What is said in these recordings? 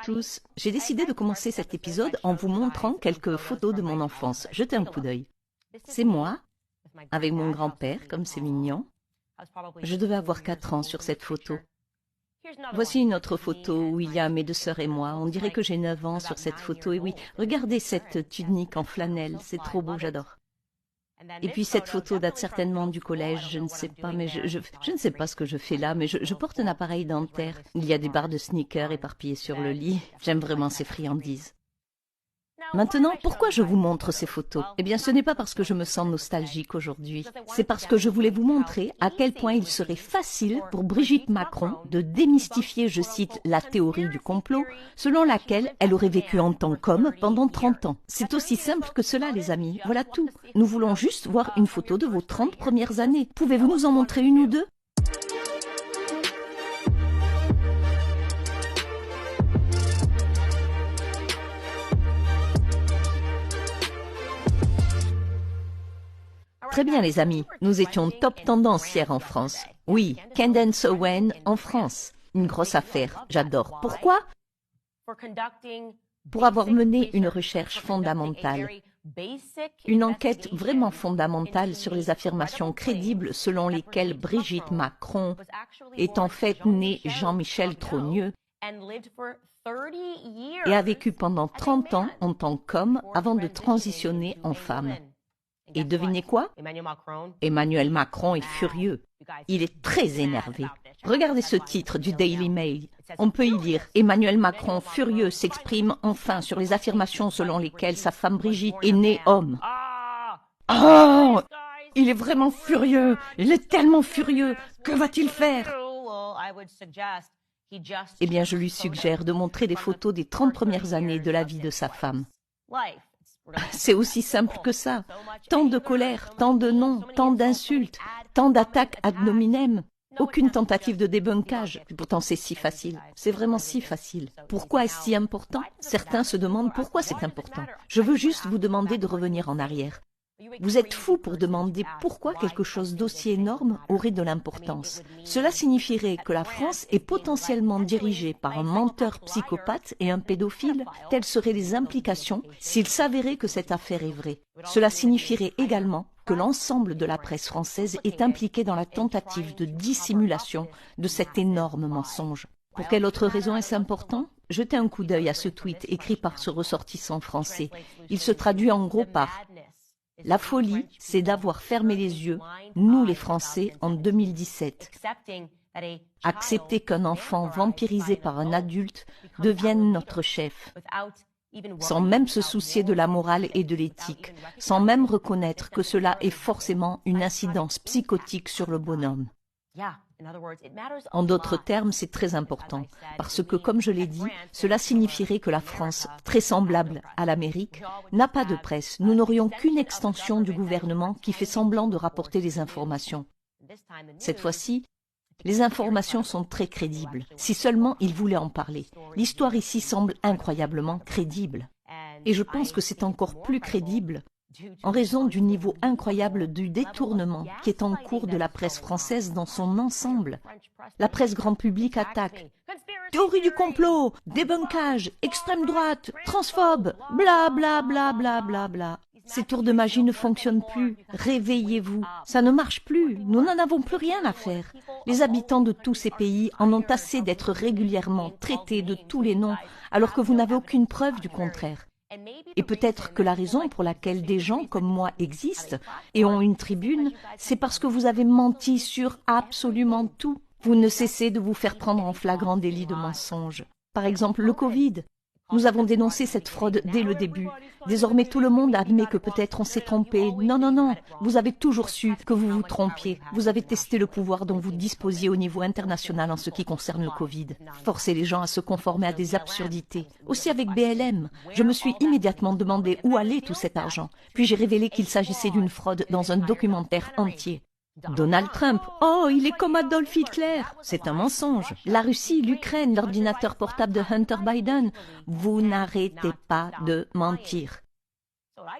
tous, j'ai décidé de commencer cet épisode en vous montrant quelques photos de mon enfance. Jetez un coup d'œil. C'est moi, avec mon grand-père, comme c'est mignon. Je devais avoir 4 ans sur cette photo. Voici une autre photo où il y a mes 2 sœurs et moi. On dirait que j'ai 9 ans sur cette photo. Et oui, regardez cette tunique en flanelle, c'est trop beau, j'adore. Et puis cette photo date certainement du collège, je ne sais pas, mais je ne sais pas ce que je fais là, mais je porte un appareil dentaire. Il y a des barres de sneakers éparpillées sur le lit. J'aime vraiment ces friandises. Maintenant, pourquoi je vous montre ces photos? Eh bien, ce n'est pas parce que je me sens nostalgique aujourd'hui. C'est parce que je voulais vous montrer à quel point il serait facile pour Brigitte Macron de démystifier, je cite, la théorie du complot, selon laquelle elle aurait vécu en tant qu'homme pendant 30 ans. C'est aussi simple que cela, les amis. Voilà tout. Nous voulons juste voir une photo de vos 30 premières années. Pouvez-vous nous en montrer une ou deux? Très bien les amis, nous étions top tendance hier en France. Oui, Candace Owen en France. Une grosse affaire, j'adore. Pourquoi? Pour avoir mené une recherche fondamentale. Une enquête vraiment fondamentale sur les affirmations crédibles selon lesquelles Brigitte Macron est en fait née Jean-Michel Trogneux et a vécu pendant 30 ans en tant qu'homme avant de transitionner en femme. Et devinez quoi? Emmanuel Macron est furieux. Il est très énervé. Regardez ce titre du Daily Mail. On peut y lire « Emmanuel Macron, furieux, s'exprime enfin sur les affirmations selon lesquelles sa femme Brigitte est née homme. » Oh! Il est vraiment furieux. Il est tellement furieux. Que va-t-il faire? Eh bien, je lui suggère de montrer des photos des 30 premières années de la vie de sa femme. C'est aussi simple que ça. Tant de colère, tant de noms, tant d'insultes, tant d'attaques ad nominem. Aucune tentative de débunkage. Pourtant, c'est si facile. C'est vraiment si facile. Pourquoi est-ce si important? Certains se demandent pourquoi c'est important. Je veux juste vous demander de revenir en arrière. Vous êtes fou pour demander pourquoi quelque chose d'aussi énorme aurait de l'importance. Cela signifierait que la France est potentiellement dirigée par un menteur psychopathe et un pédophile. Telles seraient les implications s'il s'avérait que cette affaire est vraie. Cela signifierait également que l'ensemble de la presse française est impliqué dans la tentative de dissimulation de cet énorme mensonge. Pour quelle autre raison est-ce important? Jetez un coup d'œil à ce tweet écrit par ce ressortissant français. Il se traduit en gros par « La folie, c'est d'avoir fermé les yeux, nous les Français, en 2017. Accepter qu'un enfant vampirisé par un adulte devienne notre chef, sans même se soucier de la morale et de l'éthique, sans même reconnaître que cela est forcément une incidence psychotique sur le bonhomme. » En d'autres termes, c'est très important, parce que, comme je l'ai dit, cela signifierait que la France, très semblable à l'Amérique, n'a pas de presse. Nous n'aurions qu'une extension du gouvernement qui fait semblant de rapporter les informations. Cette fois-ci, les informations sont très crédibles, si seulement ils voulaient en parler. L'histoire ici semble incroyablement crédible. Et je pense que c'est encore plus crédible en raison du niveau incroyable du détournement qui est en cours de la presse française dans son ensemble. La presse grand public attaque. Théorie du complot, débunkage, extrême droite, transphobe, bla bla bla bla bla bla. Ces tours de magie ne fonctionnent plus. Réveillez-vous. Ça ne marche plus. Nous n'en avons plus rien à faire. Les habitants de tous ces pays en ont assez d'être régulièrement traités de tous les noms alors que vous n'avez aucune preuve du contraire. Et peut-être que la raison pour laquelle des gens comme moi existent et ont une tribune, c'est parce que vous avez menti sur absolument tout. Vous ne cessez de vous faire prendre en flagrant délit de mensonge. Par exemple, le Covid. Nous avons dénoncé cette fraude dès le début. Désormais, tout le monde admet que peut-être on s'est trompé. Non, non, non. Vous avez toujours su que vous vous trompiez. Vous avez testé le pouvoir dont vous disposiez au niveau international en ce qui concerne le Covid. Forcez les gens à se conformer à des absurdités. Aussi avec BLM. Je me suis immédiatement demandé où allait tout cet argent. Puis j'ai révélé qu'il s'agissait d'une fraude dans un documentaire entier. Donald Trump, oh, il est comme Adolf Hitler. C'est un mensonge. La Russie, l'Ukraine, l'ordinateur portable de Hunter Biden. Vous n'arrêtez pas de mentir.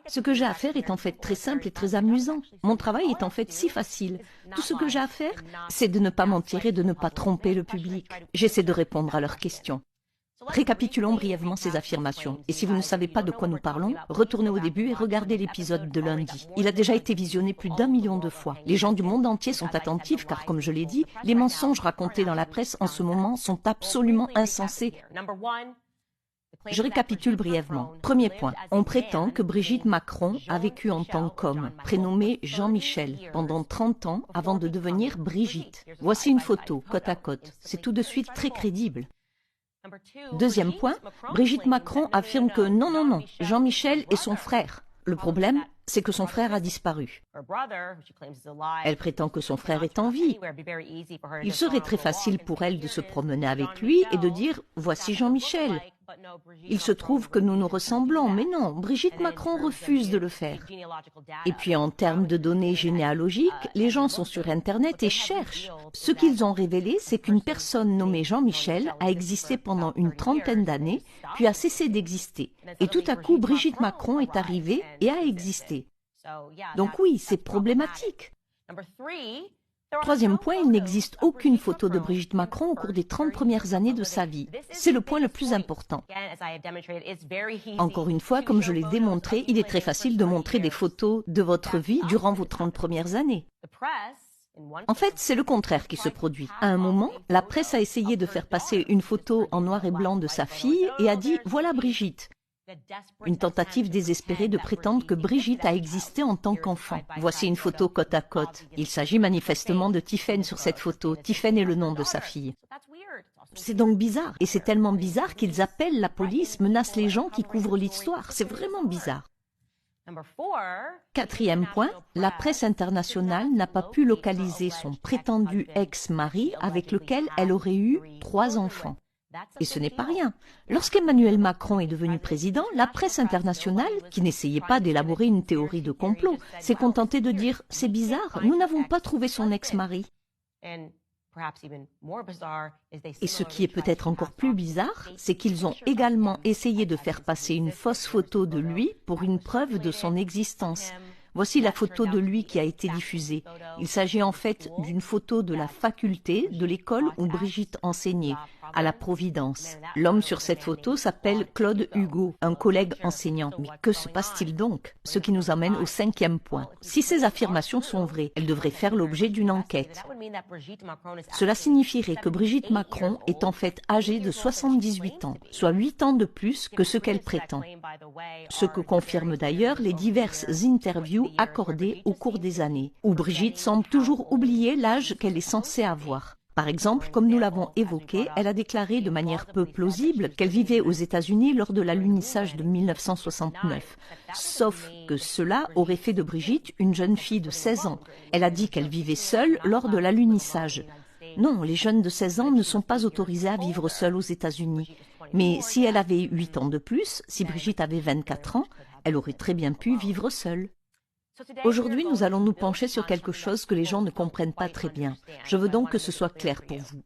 Ce que j'ai à faire est en fait très simple et très amusant. Mon travail est en fait si facile. Tout ce que j'ai à faire, c'est de ne pas mentir et de ne pas tromper le public. J'essaie de répondre à leurs questions. Récapitulons brièvement ces affirmations. Et si vous ne savez pas de quoi nous parlons, retournez au début et regardez l'épisode de lundi. Il a déjà été visionné plus d'1 million de fois. Les gens du monde entier sont attentifs car, comme je l'ai dit, les mensonges racontés dans la presse en ce moment sont absolument insensés. Je récapitule brièvement. Premier point, on prétend que Brigitte Macron a vécu en tant qu'homme, prénommé Jean-Michel, pendant 30 ans avant de devenir Brigitte. Voici une photo, côte à côte. C'est tout de suite très crédible. Deuxième point, Brigitte Macron affirme que non, Jean-Michel est son frère. Le problème, c'est que son frère a disparu. Elle prétend que son frère est en vie. Il serait très facile pour elle de se promener avec lui et de dire « Voici Jean-Michel ». Il se trouve que nous nous ressemblons, mais non, Brigitte Macron refuse de le faire. Et puis en termes de données généalogiques, les gens sont sur Internet et cherchent. Ce qu'ils ont révélé, c'est qu'une personne nommée Jean-Michel a existé pendant une trentaine d'années, puis a cessé d'exister. Et tout à coup, Brigitte Macron est arrivée et a existé. Donc oui, c'est problématique. Troisième point, il n'existe aucune photo de Brigitte Macron au cours des 30 premières années de sa vie. C'est le point le plus important. Encore une fois, comme je l'ai démontré, il est très facile de montrer des photos de votre vie durant vos 30 premières années. En fait, c'est le contraire qui se produit. À un moment, la presse a essayé de faire passer une photo en noir et blanc de sa fille et a dit « Voilà Brigitte ». Une tentative désespérée de prétendre que Brigitte a existé en tant qu'enfant. Voici une photo côte à côte. Il s'agit manifestement de Tiffen sur cette photo. Tiffen est le nom de sa fille. C'est donc bizarre. Et c'est tellement bizarre qu'ils appellent la police, menacent les gens qui couvrent l'histoire. C'est vraiment bizarre. Quatrième point, la presse internationale n'a pas pu localiser son prétendu ex-mari avec lequel elle aurait eu 3 enfants. Et ce n'est pas rien. Lorsqu'Emmanuel Macron est devenu président, la presse internationale, qui n'essayait pas d'élaborer une théorie de complot, s'est contentée de dire « C'est bizarre, nous n'avons pas trouvé son ex-mari ». Et ce qui est peut-être encore plus bizarre, c'est qu'ils ont également essayé de faire passer une fausse photo de lui pour une preuve de son existence. Voici la photo de lui qui a été diffusée. Il s'agit en fait d'une photo de la faculté de l'école où Brigitte enseignait, à la Providence. L'homme sur cette photo s'appelle Claude Hugo, un collègue enseignant. Mais que se passe-t-il donc? Ce qui nous amène au 5e point. Si ces affirmations sont vraies, elles devraient faire l'objet d'une enquête. Cela signifierait que Brigitte Macron est en fait âgée de 78 ans, soit 8 ans de plus que ce qu'elle prétend. Ce que confirment d'ailleurs les diverses interviews accordées au cours des années, où Brigitte semble toujours oublier l'âge qu'elle est censée avoir. Par exemple, comme nous l'avons évoqué, elle a déclaré de manière peu plausible qu'elle vivait aux États-Unis lors de l'alunissage de 1969. Sauf que cela aurait fait de Brigitte une jeune fille de 16 ans. Elle a dit qu'elle vivait seule lors de l'alunissage. Non, les jeunes de 16 ans ne sont pas autorisés à vivre seuls aux États-Unis. Mais si elle avait 8 ans de plus, si Brigitte avait 24 ans, elle aurait très bien pu vivre seule. Aujourd'hui, nous allons nous pencher sur quelque chose que les gens ne comprennent pas très bien. Je veux donc que ce soit clair pour vous.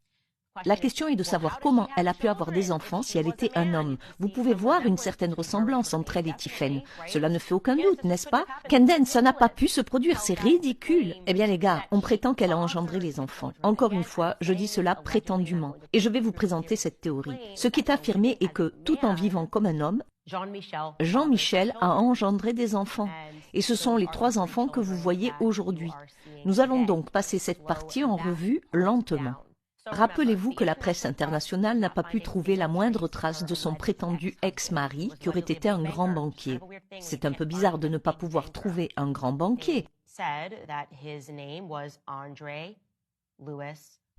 La question est de savoir comment elle a pu avoir des enfants si elle était un homme. Vous pouvez voir une certaine ressemblance entre elle et Tiffen. Cela ne fait aucun doute, n'est-ce pas? Kenden, ça n'a pas pu se produire, c'est ridicule. Eh bien les gars, on prétend qu'elle a engendré les enfants. Encore une fois, je dis cela prétendument. Et je vais vous présenter cette théorie. Ce qui est affirmé est que, tout en vivant comme un homme, Jean-Michel a engendré des enfants. Et ce sont les 3 enfants que vous voyez aujourd'hui. Nous allons donc passer cette partie en revue lentement. Rappelez-vous que la presse internationale n'a pas pu trouver la moindre trace de son prétendu ex-mari qui aurait été un grand banquier. C'est un peu bizarre de ne pas pouvoir trouver un grand banquier.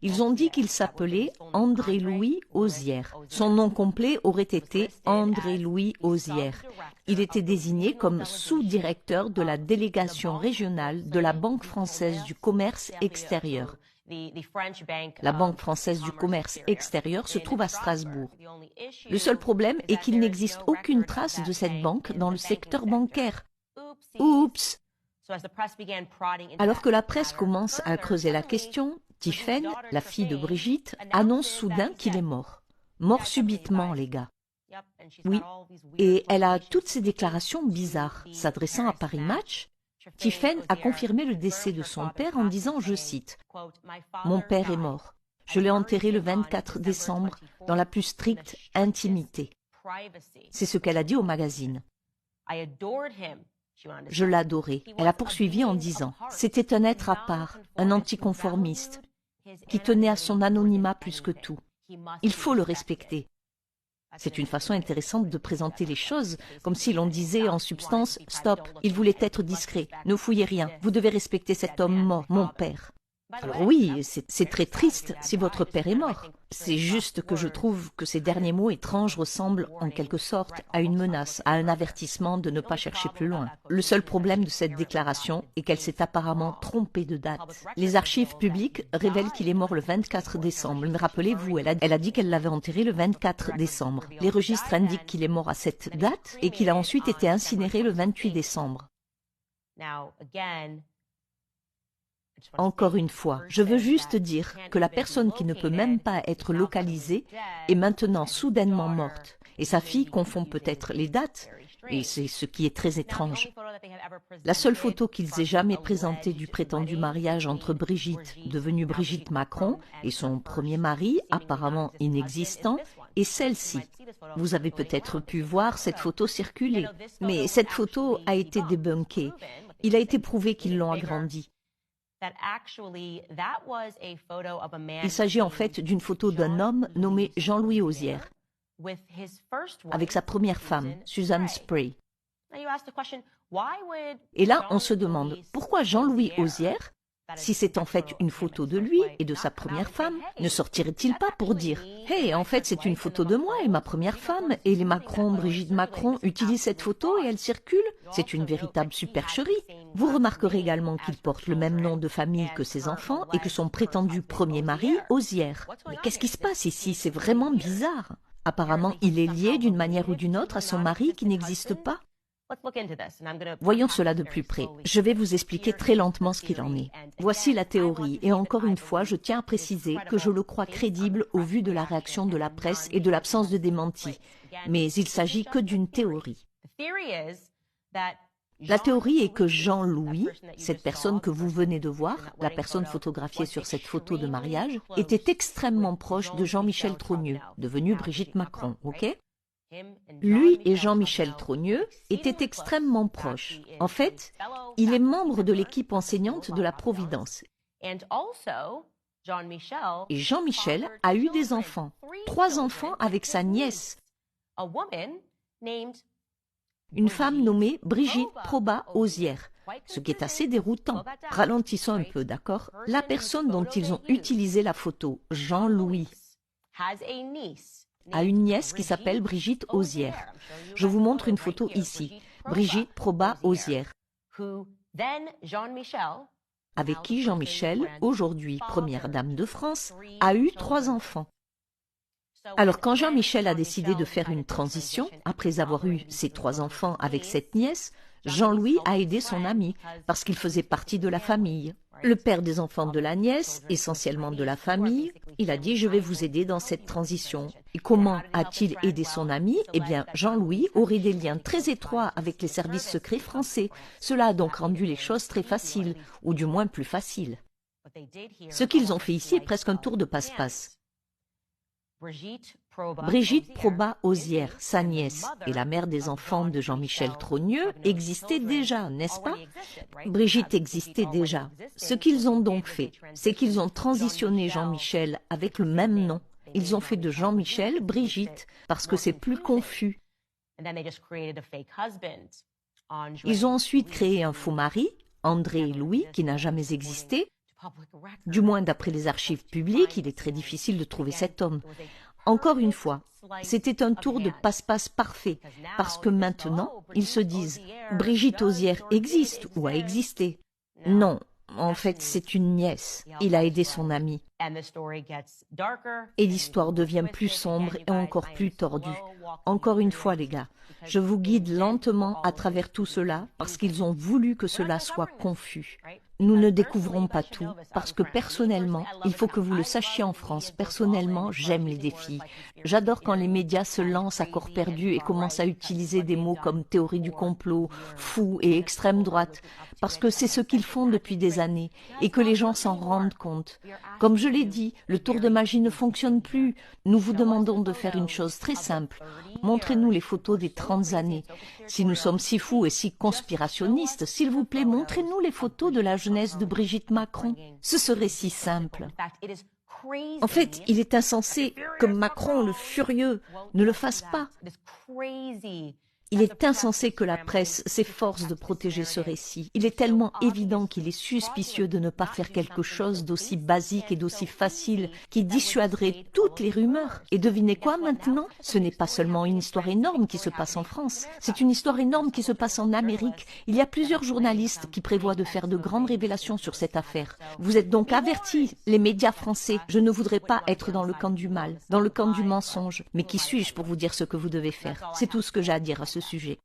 Ils ont dit qu'il s'appelait André-Louis Osière. Son nom complet aurait été André-Louis Osière. Il était désigné comme sous-directeur de la délégation régionale de la Banque française du commerce extérieur. La Banque française du commerce extérieur se trouve à Strasbourg. Le seul problème est qu'il n'existe aucune trace de cette banque dans le secteur bancaire. Oups! Alors que la presse commence à creuser la question, Tiffen, la fille de Brigitte, annonce soudain qu'il est mort. Mort subitement, les gars. Oui, et elle a toutes ces déclarations bizarres. S'adressant à Paris Match, Tiffen a confirmé le décès de son père en disant, je cite, « Mon père est mort. Je l'ai enterré le 24 décembre dans la plus stricte intimité. C'est ce qu'elle a dit au magazine. Je l'adorais. Elle a poursuivi en disant « C'était un être à part, un anticonformiste, qui tenait à son anonymat plus que tout. Il faut le respecter. » C'est une façon intéressante de présenter les choses, comme si l'on disait en substance « Stop, il voulait être discret, ne fouillez rien, vous devez respecter cet homme mort, mon père. » Alors oui, c'est très triste si votre père est mort. C'est juste que je trouve que ces derniers mots étranges ressemblent en quelque sorte à une menace, à un avertissement de ne pas chercher plus loin. Le seul problème de cette déclaration est qu'elle s'est apparemment trompée de date. Les archives publiques révèlent qu'il est mort le 24 décembre. Mais rappelez-vous, elle a dit qu'elle l'avait enterré le 24 décembre. Les registres indiquent qu'il est mort à cette date et qu'il a ensuite été incinéré le 28 décembre. Encore une fois, je veux juste dire que la personne qui ne peut même pas être localisée est maintenant soudainement morte. Et sa fille confond peut-être les dates, et c'est ce qui est très étrange. La seule photo qu'ils aient jamais présentée du prétendu mariage entre Brigitte, devenue Brigitte Macron, et son premier mari, apparemment inexistant, est celle-ci. Vous avez peut-être pu voir cette photo circuler, mais cette photo a été débunkée. Il a été prouvé qu'ils l'ont agrandie. Il s'agit en fait d'une photo d'un homme nommé Jean-Louis Auzière, avec sa première femme, Susan Spray. Et là, on se demande, pourquoi Jean-Louis Auzière, si c'est en fait une photo de lui et de sa première femme, ne sortirait-il pas pour dire « Hey, en fait, c'est une photo de moi et ma première femme, et les Macron, Brigitte Macron, utilisent cette photo et elle circule ?» C'est une véritable supercherie. Vous remarquerez également qu'il porte le même nom de famille que ses enfants et que son prétendu premier mari, Auzière. Mais qu'est-ce qui se passe ici? C'est vraiment bizarre. Apparemment, il est lié d'une manière ou d'une autre à son mari qui n'existe pas. Voyons cela de plus près. Je vais vous expliquer très lentement ce qu'il en est. Voici la théorie, et encore une fois, je tiens à préciser que je le crois crédible au vu de la réaction de la presse et de l'absence de démenti. Mais il s'agit que d'une théorie. La théorie est que Jean-Louis, cette personne que vous venez de voir, la personne photographiée sur cette photo de mariage, était extrêmement proche de Jean-Michel Trogneux, devenu Brigitte Macron, ok? Lui et Jean-Michel Trogneux étaient extrêmement proches. En fait, il est membre de l'équipe enseignante de la Providence. Et Jean-Michel a eu des enfants, 3 enfants avec sa nièce, une femme nommée Brigitte Proba Auzière, ce qui est assez déroutant. Ralentissons un peu, d'accord? La personne dont ils ont utilisé la photo, Jean-Louis, a une nièce qui s'appelle Brigitte Auzière. Je vous montre une photo ici. Brigitte Proba Auzière, avec qui Jean-Michel, aujourd'hui première dame de France, a eu 3 enfants. Alors quand Jean-Michel a décidé de faire une transition, après avoir eu ses 3 enfants avec cette nièce, Jean-Louis a aidé son ami, parce qu'il faisait partie de la famille. Le père des enfants de la nièce, essentiellement de la famille, il a dit « Je vais vous aider dans cette transition ». Et comment a-t-il aidé son ami? Eh bien, Jean-Louis aurait des liens très étroits avec les services secrets français. Cela a donc rendu les choses très faciles, ou du moins plus faciles. Ce qu'ils ont fait ici est presque un tour de passe-passe. Brigitte Proba Auzière, sa nièce et la mère des enfants de Jean-Michel Trogneux existaient déjà, n'est-ce pas? Brigitte existait déjà. Ce qu'ils ont donc fait, c'est qu'ils ont transitionné Jean-Michel avec le même nom. Ils ont fait de Jean-Michel Brigitte, parce que c'est plus confus. Ils ont ensuite créé un faux mari, André Louis, qui n'a jamais existé. Du moins d'après les archives publiques, il est très difficile de trouver cet homme. Encore une fois, c'était un tour de passe-passe parfait, parce que maintenant, ils se disent « Brigitte Auzière existe ou a existé ». Non, en fait, c'est une nièce. Il a aidé son ami. Et l'histoire devient plus sombre et encore plus tordue. Encore une fois, les gars, je vous guide lentement à travers tout cela, parce qu'ils ont voulu que cela soit confus. Nous ne découvrons pas tout, parce que personnellement, il faut que vous le sachiez en France, personnellement, j'aime les défis. J'adore quand les médias se lancent à corps perdu et commencent à utiliser des mots comme théorie du complot, fou et extrême droite, parce que c'est ce qu'ils font depuis des années, et que les gens s'en rendent compte. Comme je l'ai dit, le tour de magie ne fonctionne plus. Nous vous demandons de faire une chose très simple. Montrez-nous les photos des 30 années. Si nous sommes si fous et si conspirationnistes, s'il vous plaît, montrez-nous les photos de la jeunesse de Brigitte Macron. Ce serait si simple. En fait, il est insensé que Macron, le furieux, ne le fasse pas. Il est insensé que la presse s'efforce de protéger ce récit. Il est tellement évident qu'il est suspicieux de ne pas faire quelque chose d'aussi basique et d'aussi facile qui dissuaderait toutes les rumeurs. Et devinez quoi maintenant? Ce n'est pas seulement une histoire énorme qui se passe en France, c'est une histoire énorme qui se passe en Amérique. Il y a plusieurs journalistes qui prévoient de faire de grandes révélations sur cette affaire. Vous êtes donc avertis, les médias français. Je ne voudrais pas être dans le camp du mal, dans le camp du mensonge. Mais qui suis-je pour vous dire ce que vous devez faire? C'est tout ce que j'ai à dire à ce sujet.